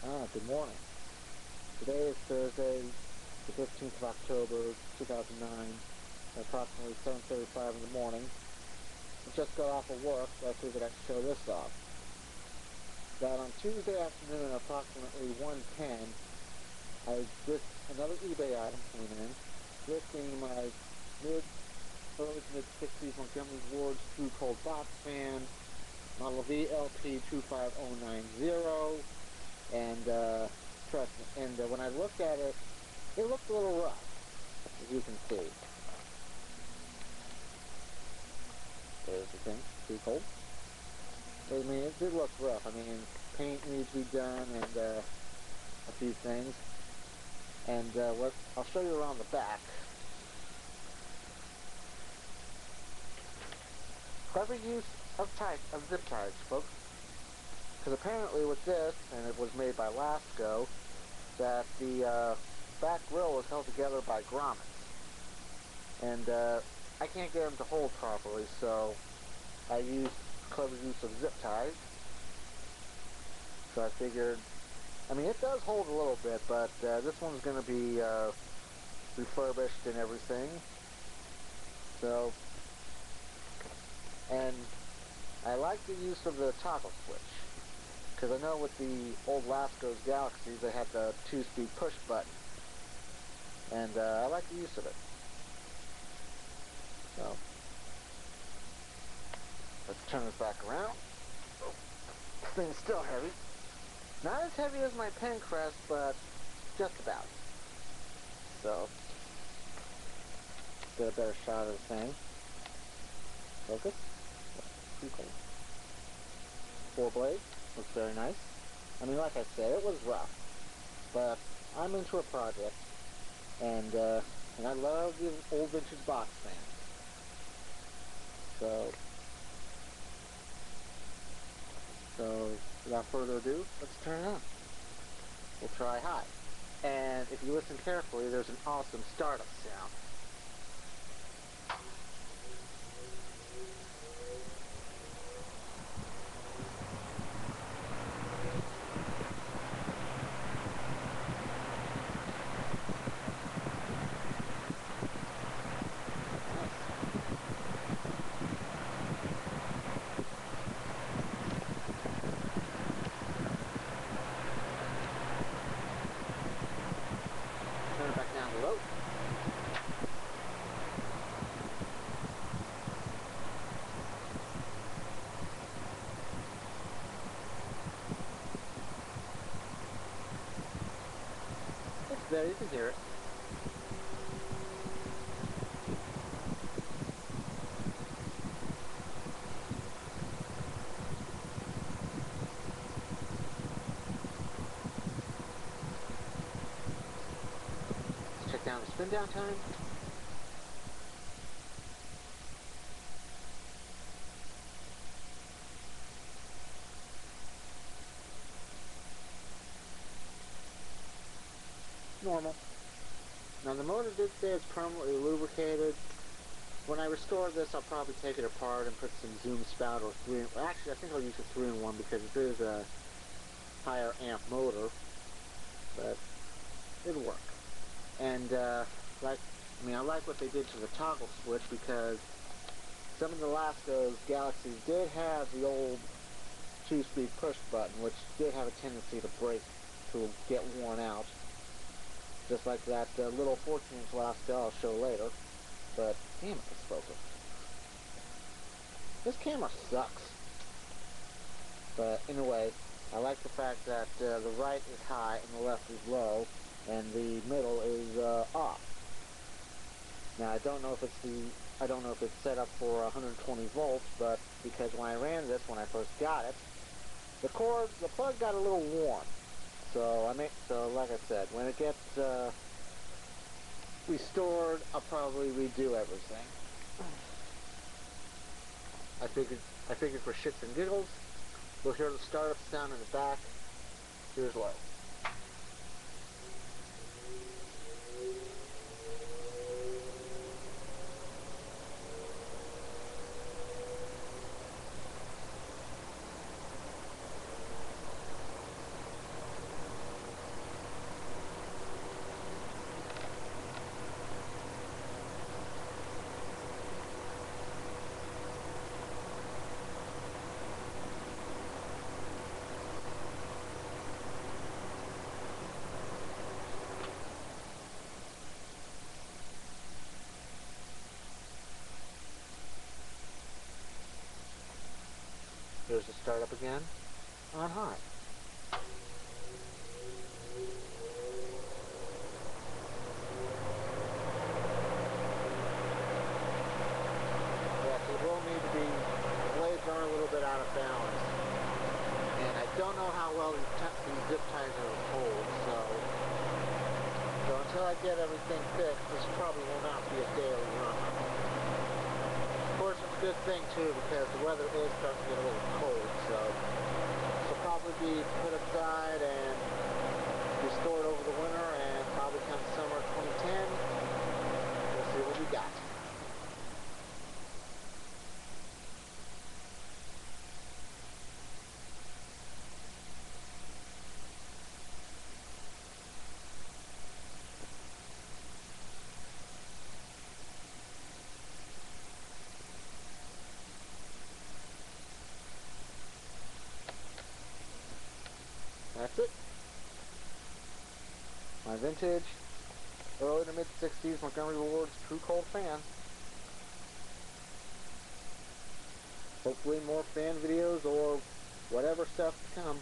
Good morning. Today is Thursday, the 15th of October, 2009, at approximately 7:35 in the morning. I just got off of work, so I figured I'd show this off. That on Tuesday afternoon at approximately 1:10, another eBay item came in, listing my early to mid-60s Montgomery Ward Box Fan, model VLP25090, and trust me, and when I looked at it, it looked a little rough, as you can see. There's the thing, pretty cold. I mean, it did look rough. I mean, paint needs to be done, and a few things. And I'll show you around the back. Clever use of zip ties, folks. Because apparently with this, and it was made by Lasko, that the back grill was held together by grommets. And I can't get them to hold properly, so I used clever use of zip ties. So I figured, I mean, it does hold a little bit, but this one's going to be refurbished and everything. So, and I like the use of the toggle switch, because I know with the old Lasko's Galaxies they had the 2-speed push button, and I like the use of it. So, let's turn this back around. Oh, this thing's still heavy. Not as heavy as my pen crest, but just about. So, get a better shot of the thing. Focus. Pretty cool. 4 blades. Looks very nice. I mean, like I said, it was rough, but I'm into a project, and I love the old vintage box fans. So without further ado, let's turn it on. We'll try high, and if you listen carefully, there's an awesome startup sound. Turn it back down to low. It's there, you can hear it. Let's check down the spin down time. Normal. Now the motor did say it's permanently lubricated. When I restore this, I'll probably take it apart and put some zoom spout or 3. Actually, I think I'll use a 3-in-1 because it is a higher amp motor, but it'll work. And I like what they did to the toggle switch, because some of the Lasko's Galaxies did have the old 2-speed push button, which did have a tendency to break, to get worn out. Just like that little 14-inch Lasko I'll show later. But, damn it, this focus. This camera sucks. But, anyway, I like the fact that the right is high and the left is low, and the middle is off. Now, I don't know if it's set up for 120 volts, but because when I ran this, when I first got it, the plug got a little warm. So like I said, when it gets restored, I'll probably redo everything. I figured for shits and giggles, we'll hear the startup sound in the back. Here's low. motors to start up again on high. Yeah, so it will need to be, the blades are a little bit out of balance. And I don't know how well these zip ties are hold, so until I get everything fixed, this probably will not be a daily run. Of course, it's a good thing too, because the weather is starting to get a little cold, so this will probably be put aside and be stored over the winter, and probably come summer 2010, we'll see what we got. That's it. My vintage, early to mid-60s Montgomery Ward's True Cold fan. Hopefully more fan videos or whatever stuff to come.